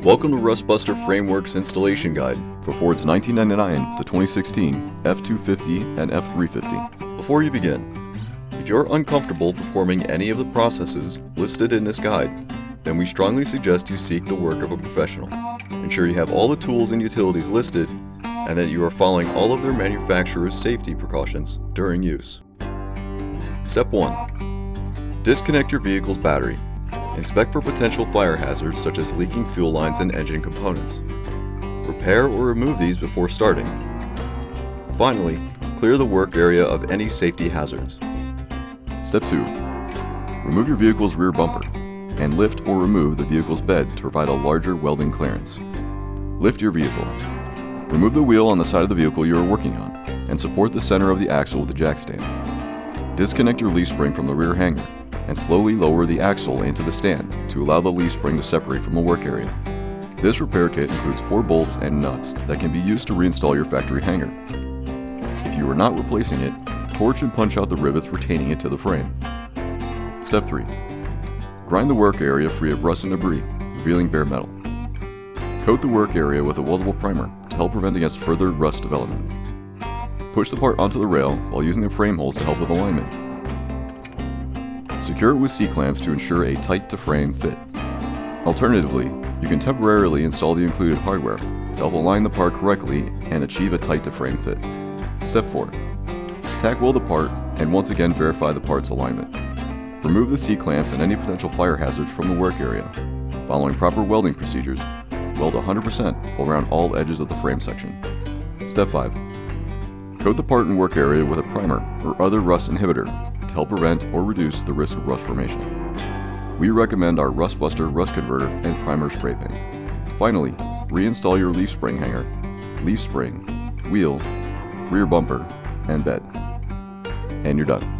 Welcome to Rustbuster Framework's installation guide for Ford's 1999 to 2016 F-250 and F-350. Before you begin, if you're uncomfortable performing any of the processes listed in this guide, then we strongly suggest you seek the work of a professional. Ensure you have all the tools and utilities listed and that you are following all of their manufacturer's safety precautions during use. Step 1. Disconnect your vehicle's battery. Inspect for potential fire hazards such as leaking fuel lines and engine components. Repair or remove these before starting. Finally, clear the work area of any safety hazards. Step 2. Remove your vehicle's rear bumper and lift or remove the vehicle's bed to provide a larger welding clearance. Lift your vehicle. Remove the wheel on the side of the vehicle you are working on and support the center of the axle with the jack stand. Disconnect your leaf spring from the rear hanger and slowly lower the axle into the stand to allow the leaf spring to separate from the work area. This repair kit includes 4 bolts and nuts that can be used to reinstall your factory hanger. If you are not replacing it, torch and punch out the rivets retaining it to the frame. Step 3. Grind the work area free of rust and debris, revealing bare metal. Coat the work area with a weldable primer to help prevent against further rust development. Push the part onto the rail while using the frame holes to help with alignment. Secure it with C-clamps to ensure a tight-to-frame fit. Alternatively, you can temporarily install the included hardware to help align the part correctly and achieve a tight-to-frame fit. Step 4. Tack weld the part and once again verify the part's alignment. Remove the C-clamps and any potential fire hazards from the work area. Following proper welding procedures, weld 100% around all edges of the frame section. Step 5. Coat the part and work area with a primer or other rust inhibitor to help prevent or reduce the risk of rust formation. We recommend our Rustbuster Rust Converter and Primer Spray Paint. Finally, reinstall your leaf spring hanger, leaf spring, wheel, rear bumper, and bed. And you're done.